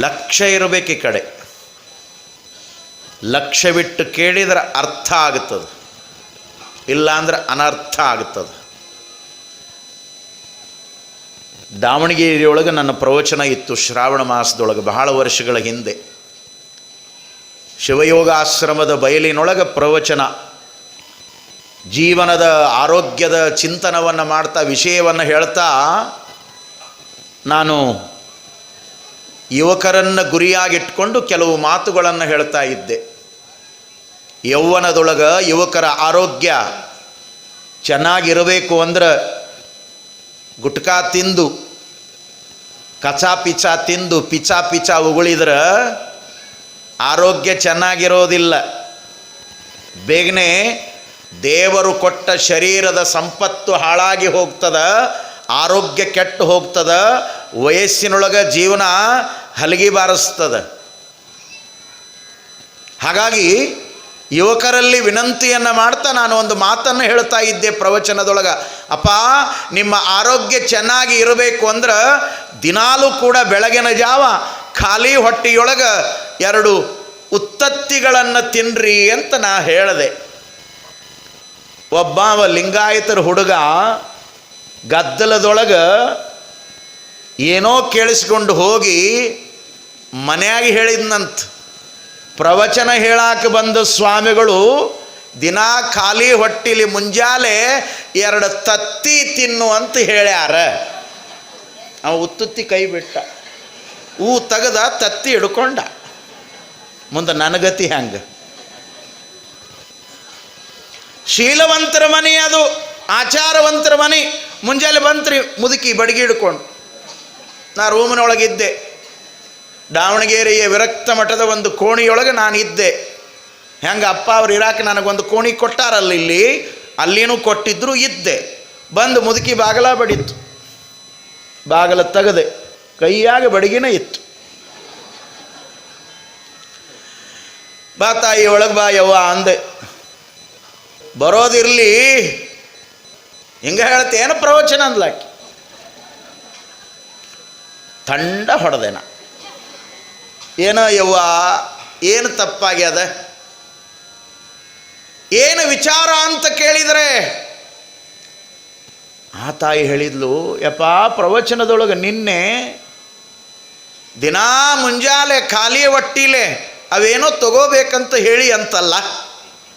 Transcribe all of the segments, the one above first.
ಲಕ್ಷ್ಯ ಇರಬೇಕು. ಈ ಕಡೆ ಲಕ್ಷ್ಯವಿಟ್ಟು ಕೇಳಿದ್ರೆ ಅರ್ಥ ಆಗುತ್ತದೆ, ಇಲ್ಲಾಂದ್ರೆ ಅನರ್ಥ ಆಗುತ್ತದೆ. ದಾವಣಗೆರೆಯೊಳಗೆ ನನ್ನ ಪ್ರವಚನ ಇತ್ತು ಶ್ರಾವಣ ಮಾಸದೊಳಗೆ, ಬಹಳ ವರ್ಷಗಳ ಹಿಂದೆ. ಶಿವಯೋಗಾಶ್ರಮದ ಬಯಲಿನೊಳಗೆ ಪ್ರವಚನ, ಜೀವನದ ಆರೋಗ್ಯದ ಚಿಂತನವನ್ನು ಮಾಡ್ತಾ, ವಿಷಯವನ್ನು ಹೇಳ್ತಾ, ನಾನು ಯುವಕರನ್ನು ಗುರಿಯಾಗಿಟ್ಕೊಂಡು ಕೆಲವು ಮಾತುಗಳನ್ನು ಹೇಳ್ತಾ ಇದ್ದೆ. ಯೌವನದೊಳಗೆ ಯುವಕರ ಆರೋಗ್ಯ ಚೆನ್ನಾಗಿರಬೇಕು ಅಂದ್ರೆ ಗುಟ್ಕಾ ತಿಂದು, ಕಚಾ ಪಿಚಾ ತಿಂದು, ಪಿಚಾ ಉಗುಳಿದ್ರೆ ಆರೋಗ್ಯ ಚೆನ್ನಾಗಿರೋದಿಲ್ಲ. ಬೇಗನೆ ದೇವರು ಕೊಟ್ಟ ಶರೀರದ ಸಂಪತ್ತು ಹಾಳಾಗಿ ಹೋಗ್ತದ, ಆರೋಗ್ಯ ಕೆಟ್ಟು ಹೋಗ್ತದ, ವಯಸ್ಸಿನೊಳಗೆ ಜೀವನ ಹಲಗಿ ಬಾರಿಸ್ತದ. ಹಾಗಾಗಿ ಯುವಕರಲ್ಲಿ ವಿನಂತಿಯನ್ನು ಮಾಡ್ತಾ ನಾನು ಒಂದು ಮಾತನ್ನು ಹೇಳ್ತಾ ಇದ್ದೆ ಪ್ರವಚನದೊಳಗೆ. ಅಪ್ಪ, ನಿಮ್ಮ ಆರೋಗ್ಯ ಚೆನ್ನಾಗಿ ಇರಬೇಕು ಅಂದ್ರೆ ದಿನಾಲೂ ಕೂಡ ಬೆಳಗಿನ ಜಾವ ಖಾಲಿ ಹೊಟ್ಟೆಯೊಳಗೆ 2 ಉತ್ತತ್ತಿಗಳನ್ನು ತಿನ್ನಿರಿ ಅಂತ ನಾ ಹೇಳಿದೆ. ಒಬ್ಬ ಲಿಂಗಾಯತರ ಹುಡುಗ ಗದ್ದಲದೊಳಗೆ ಏನೋ ಕೇಳಿಸ್ಕೊಂಡು ಹೋಗಿ ಮನೆಯಾಗಿ ಹೇಳಿದ್ನಂತ, ಪ್ರವಚನ ಹೇಳಾಕ ಬಂದ ಸ್ವಾಮಿಗಳು ದಿನಾ ಖಾಲಿ ಹೊಟ್ಟಿಲಿ ಮುಂಜಾಲೆ 2 ತತ್ತಿ ತಿನ್ನು ಅಂತ ಹೇಳ್ಯಾರ. ಅವ ಉತ್ತುತ್ತಿ ಕೈ ಬಿಟ್ಟ, ತೆಗೆದ ತತ್ತಿ ಹಿಡ್ಕೊಂಡ. ಮುಂದೆ ನನಗತಿ ಹಂಗೆ. ಶೀಲವಂತರ ಮನೆ ಅದು, ಆಚಾರವಂತರ ಮನೆ. ಮುಂಜಾನೆ ಬಂತ್ರಿ ಮುದುಕಿ ಬಡಗಿ ಹಿಡ್ಕೊಂಡು. ನಾ ರೂಮಿನೊಳಗಿದ್ದೆ. ದಾವಣಗೆರೆಯ ವಿರಕ್ತ ಮಠದ ಒಂದು ಕೋಣಿಯೊಳಗೆ ನಾನು ಇದ್ದೆ. ಹೆಂಗೆ ಅಪ್ಪ ಅವ್ರು ಇರಾಕ ನನಗೊಂದು ಕೋಣಿ ಕೊಟ್ಟಾರಲ್ಲ ಇಲ್ಲಿ, ಅಲ್ಲಿನೂ ಕೊಟ್ಟಿದ್ರು, ಇದ್ದೆ. ಬಂದು ಮುದುಕಿ ಬಾಗಲ ಬಡಿತ್ತು. ಬಾಗಲ ತೆಗೆದೆ, ಕೈಯಾಗ ಬಡಗಿನ ಇತ್ತು. ಬಾ ತಾಯಿ ಒಳಗೆ ಬಾ ಯವ್ವ ಅಂದೆ. ಬರೋದಿರಲಿ, ಹಿಂಗೆ ಹೇಳ್ತೇನು ಪ್ರವಚನ ಅಂದ್ಲಾಕಿ. ತಂಡ ಹೊಡೆದೇನ. ಏನೋ ಯವ್ವ, ಏನು ತಪ್ಪಾಗ್ಯದ, ಏನು ವಿಚಾರ ಅಂತ ಕೇಳಿದರೆ ಆ ತಾಯಿ ಹೇಳಿದ್ಲು, ಯಪ್ಪ, ಪ್ರವಚನದೊಳಗೆ ನಿನ್ನೆ ದಿನಾ ಮುಂಜಾಲೆ ಖಾಲಿ ಹೊಟ್ಟಿಲೆ ಅವೇನೋ ತಗೋಬೇಕಂತ ಹೇಳಿ ಅಂತಲ್ಲ.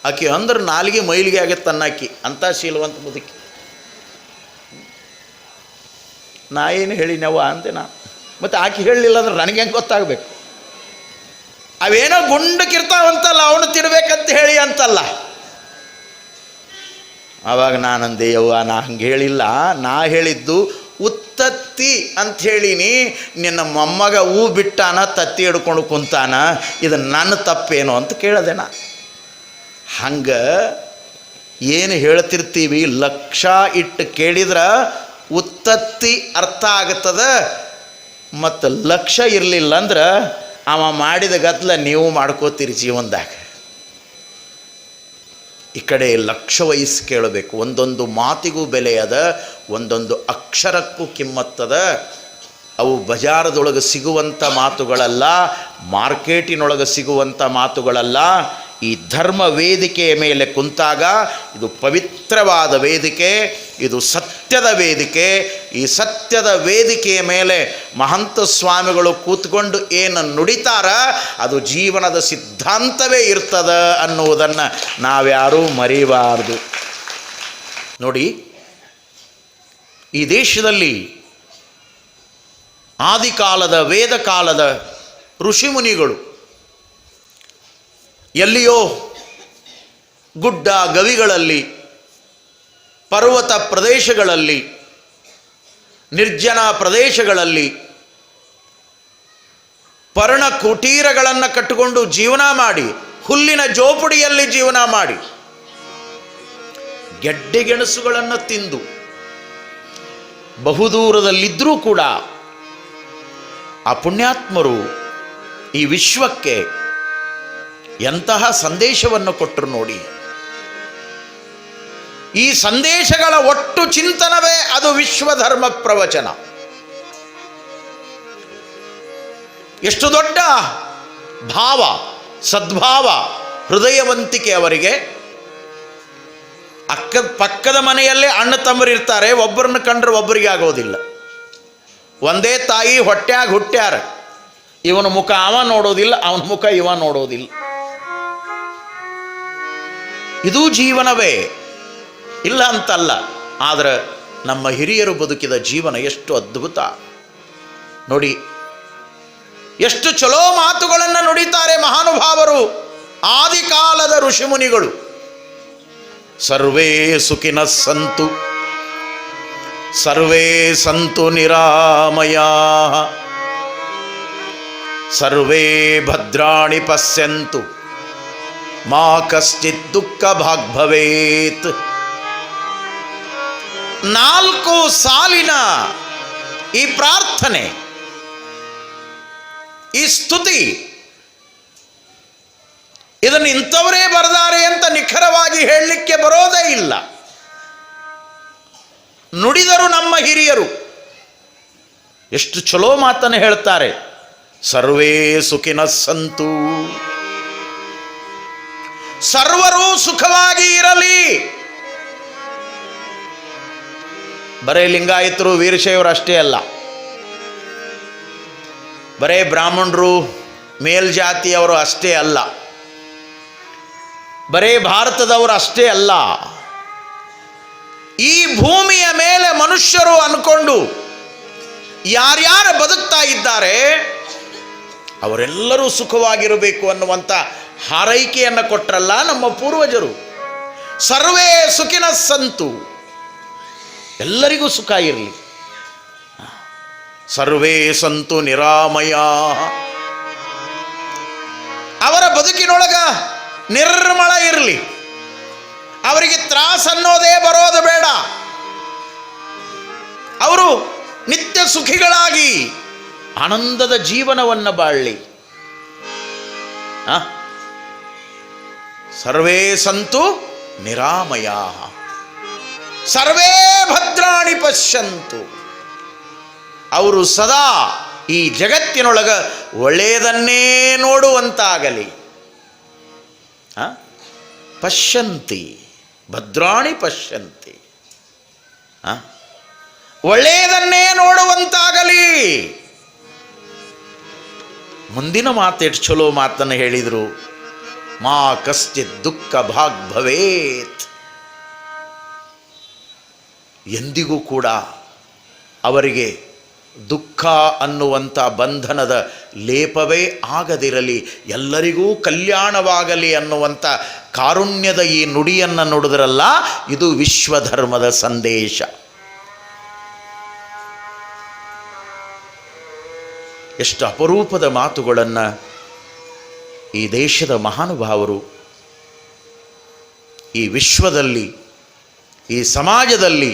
ಆಕೆ ಅಂದ್ರೆ ನಾಲಿಗೆ ಮೈಲಿಗೆ ಆಗತ್ತೆ ಅನ್ನಾಕಿ, ಅಂಥ ಶೀಲವಂತ ಮುದುಕಿ. ನಾ ಏನು ಹೇಳಿನವ್ವ ಅಂದೆ ನಾ. ಮತ್ತು ಆಕೆ ಹೇಳಲಿಲ್ಲ ಅಂದ್ರೆ ನನಗೆ ಹೆಂಗೆ ಗೊತ್ತಾಗಬೇಕು? ಅವೇನೋ ಗುಂಡಕ್ಕಿರ್ತಾವಂತಲ್ಲ, ಅವನು ತಿನ್ಬೇಕಂತ ಹೇಳಿ ಅಂತಲ್ಲ. ಆವಾಗ ನಾನಂದೆ, ಯವ್ವ, ನಾ ಹಂಗೆ ಹೇಳಿಲ್ಲ. ನಾ ಹೇಳಿದ್ದು ಉತ್ತತ್ತಿ ಅಂತ ಹೇಳಿನಿ. ನಿನ್ನ ಮೊಮ್ಮಗ ಬಿಟ್ಟಾನ, ತತ್ತಿ ಹಿಡ್ಕೊಂಡು ಕುಂತಾನ, ಇದು ನನ್ನ ತಪ್ಪೇನು ಅಂತ ಕೇಳಿದೆ ನಾ. ಹಂಗೆ ಏನು ಹೇಳ್ತಿರ್ತೀವಿ, ಲಕ್ಷ್ಯ ಇಟ್ಟು ಕೇಳಿದ್ರೆ ಉತ್ತತ್ತಿ ಅರ್ಥ ಆಗ್ತದೆ. ಮತ್ತು ಲಕ್ಷ್ಯ ಇರಲಿಲ್ಲ ಅಂದ್ರೆ ಅವ ಮಾಡಿದ ಗದ್ದಲ ನೀವು ಮಾಡ್ಕೋತೀರಿ ಜೀವನದಾಗ. ಈ ಕಡೆ ಲಕ್ಷ್ಯ ವಹಿಸಿ ಕೇಳಬೇಕು. ಒಂದೊಂದು ಮಾತಿಗೂ ಬೆಲೆ ಅದ, ಒಂದೊಂದು ಅಕ್ಷರಕ್ಕೂ ಕಿಮ್ಮತ್ತದ. ಅವು ಬಜಾರದೊಳಗೆ ಸಿಗುವಂಥ ಮಾತುಗಳಲ್ಲ, ಮಾರ್ಕೆಟಿನೊಳಗೆ ಸಿಗುವಂಥ ಮಾತುಗಳಲ್ಲ. ಈ ಧರ್ಮ ವೇದಿಕೆಯ ಮೇಲೆ ಕುಂತಾಗ ಇದು ಪವಿತ್ರವಾದ ವೇದಿಕೆ, ಇದು ಸತ್ಯದ ವೇದಿಕೆ. ಈ ಸತ್ಯದ ವೇದಿಕೆಯ ಮೇಲೆ ಮಹಂತ ಸ್ವಾಮಿಗಳು ಕೂತ್ಕೊಂಡು ಏನು ನುಡಿತಾರ ಅದು ಜೀವನದ ಸಿದ್ಧಾಂತವೇ ಇರ್ತದ ಅನ್ನುವುದನ್ನು ನಾವ್ಯಾರೂ ಮರಿಬಾರ್ದು. ನೋಡಿ, ಈ ದೇಶದಲ್ಲಿ ಆದಿಕಾಲದ ವೇದಕಾಲದ ಋಷಿಮುನಿಗಳು ಎಲ್ಲಿಯೋ ಗುಡ್ಡ ಗವಿಗಳಲ್ಲಿ, ಪರ್ವತ ಪ್ರದೇಶಗಳಲ್ಲಿ, ನಿರ್ಜನ ಪ್ರದೇಶಗಳಲ್ಲಿ ಪರ್ಣ ಕುಟೀರಗಳನ್ನು ಕಟ್ಟಿಕೊಂಡು ಜೀವನ ಮಾಡಿ, ಹುಲ್ಲಿನ ಜೋಪುಡಿಯಲ್ಲಿ ಜೀವನ ಮಾಡಿ, ಗೆಡ್ಡೆ ಗೆಣಸುಗಳನ್ನು ತಿಂದು ಬಹುದೂರದಲ್ಲಿದ್ದರೂ ಕೂಡ ಆ ಪುಣ್ಯಾತ್ಮರು ಈ ವಿಶ್ವಕ್ಕೆ ಎಂತಹ ಸಂದೇಶವನ್ನು ಕೊಟ್ಟರು ನೋಡಿ. ಈ ಸಂದೇಶಗಳ ಒಟ್ಟು ಚಿಂತನವೇ ಅದು ವಿಶ್ವಧರ್ಮ ಪ್ರವಚನ. ಎಷ್ಟು ದೊಡ್ಡ ಭಾವ, ಸದ್ಭಾವ, ಹೃದಯವಂತಿಕೆ ಅವರಿಗೆ. ಪಕ್ಕದ ಮನೆಯಲ್ಲೇ ಅಣ್ಣ ತಮ್ಮರಿರ್ತಾರೆ, ಒಬ್ಬರನ್ನ ಕಂಡ್ರೆ ಒಬ್ಬರಿಗೆ ಆಗೋದಿಲ್ಲ. ಒಂದೇ ತಾಯಿ ಹೊಟ್ಯಾಗ ಹುಟ್ಟ್ಯಾರ, ಇವನ ಮುಖ ಅವ ನೋಡೋದಿಲ್ಲ, ಅವನ ಮುಖ ಇವ ನೋಡೋದಿಲ್ಲ. ಇದೂ ಜೀವನವೇ, ಇಲ್ಲ ಅಂತಲ್ಲ. ಆದರೆ ನಮ್ಮ ಹಿರಿಯರು ಬದುಕಿದ ಜೀವನ ಎಷ್ಟು ಅದ್ಭುತ ನೋಡಿ. ಎಷ್ಟು ಚಲೋ ಮಾತುಗಳನ್ನು ನುಡಿತಾರೆ ಮಹಾನುಭಾವರು, ಆದಿಕಾಲದ ಋಷಿಮುನಿಗಳು. ಸರ್ವೇ ಸುಖಿನಃ ಸಂತು, ಸರ್ವೇ ಸಂತು ನಿರಾಮಯಾಃ, ಸರ್ವೇ ಭದ್ರಾಣಿ ಪಶ್ಯಂತು, ಮಾ ಕಶ್ಚಿತ್ ದುಃಖ ಭಾಗ್ ಭವೇತ್. 4 ಸಾಲಿನ ಈ ಪ್ರಾರ್ಥನೆ, ಈ ಸ್ತುತಿ, ಇದನ್ನು ಇಂಥವರೇ ಬರೆದಾರೆ ಅಂತ ನಿಖರವಾಗಿ ಹೇಳಲಿಕ್ಕೆ ಬರೋದೇ ಇಲ್ಲ. ನುಡಿದರು ನಮ್ಮ ಹಿರಿಯರು. ಎಷ್ಟು ಚಲೋ ಮಾತನ್ನು ಹೇಳ್ತಾರೆ. ಸರ್ವೇ ಸುಖಿನಃ ಸಂತು, ಸರ್ವರೂ ಸುಖವಾಗಿ ಇರಲಿ. ಬರೇ ಲಿಂಗಾಯತರು ವೀರಶೈವರು ಅಷ್ಟೇ ಅಲ್ಲ, ಬರೇ ಬ್ರಾಹ್ಮಣರು ಮೇಲ್ಜಾತಿಯವರು ಅಷ್ಟೇ ಅಲ್ಲ, ಬರೇ ಭಾರತದವರು ಅಷ್ಟೇ ಅಲ್ಲ. ಈ ಭೂಮಿಯ ಮೇಲೆ ಮನುಷ್ಯರು ಅನ್ಕೊಂಡು ಯಾರ್ಯಾರು ಬದುಕ್ತಾ ಇದ್ದಾರೆ ಅವರೆಲ್ಲರೂ ಸುಖವಾಗಿರಬೇಕು ಅನ್ನುವಂಥ ಹಾರೈಕೆಯನ್ನು ಕೊಟ್ಟರಲ್ಲ ನಮ್ಮ ಪೂರ್ವಜರು. ಸರ್ವೇ ಸುಖಿನಃ ಸಂತು, ಎಲ್ಲರಿಗೂ ಸುಖ ಇರಲಿ. ಸರ್ವೇ ಸಂತು ನಿರಾಮಯಾಃ, ಅವರ ಬದುಕಿನೊಳಗ ನಿರ್ಮಲ ಇರಲಿ, ಅವರಿಗೆ ತ್ರಾಸ ಅನ್ನೋದೇ ಬರೋದು ಬೇಡ. ಅವರು ನಿತ್ಯ ಸುಖಿಗಳಾಗಿ ಆನಂದದ ಜೀವನವನ್ನು ಬಾಳಲಿ. ಸರ್ವೇ ಸಂತು ನಿರಾಮಯಾಃ, ಸರ್ವೇ ಭದ್ರಾಣಿ ಪಶ್ಯಂತು, ಅವರು ಸದಾ ಈ ಜಗತ್ತಿನೊಳಗ ಒಳ್ಳೆಯದನ್ನೇ ನೋಡುವಂತಾಗಲಿ. ಪಶ್ಯಂತಿ ಭದ್ರಾಣಿ ಪಶ್ಯಂತಿ, ಒಳ್ಳೆಯದನ್ನೇ ನೋಡುವಂತಾಗಲಿ. ಮುಂದಿನ ಮಾತು ಎಷ್ಟು ಚಲೋ ಮಾತನ್ನು ಹೇಳಿದರು. ಮಾ ಕಶ್ಚಿತ್ ದುಃಖ ಭಾಗ್ ಭವೇತ್, ಎಂದಿಗೂ ಕೂಡ ಅವರಿಗೆ ದುಃಖ ಅನ್ನುವಂಥ ಬಂಧನದ ಲೇಪವೇ ಆಗದಿರಲಿ, ಎಲ್ಲರಿಗೂ ಕಲ್ಯಾಣವಾಗಲಿ ಅನ್ನುವಂಥ ಕಾರುಣ್ಯದ ಈ ನುಡಿಯನ್ನು ನುಡಿದ್ರಲ್ಲ, ಇದು ವಿಶ್ವಧರ್ಮದ ಸಂದೇಶ. ಎಷ್ಟು ಅಪರೂಪದ ಮಾತುಗಳನ್ನು ಈ ದೇಶದ ಮಹಾನುಭಾವರು ಈ ವಿಶ್ವದಲ್ಲಿ, ಈ ಸಮಾಜದಲ್ಲಿ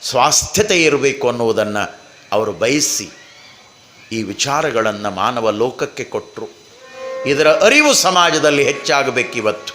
ಸ್ವಾಸ್ಥ್ಯತೆ ಇರಬೇಕು ಅನ್ನುವುದನ್ನು ಅವರು ಬಯಸಿ ಈ ವಿಚಾರಗಳನ್ನು ಮಾನವ ಲೋಕಕ್ಕೆ ಕೊಟ್ಟರು. ಇದರ ಅರಿವು ಸಮಾಜದಲ್ಲಿ ಹೆಚ್ಚಾಗಬೇಕಿವತ್ತು.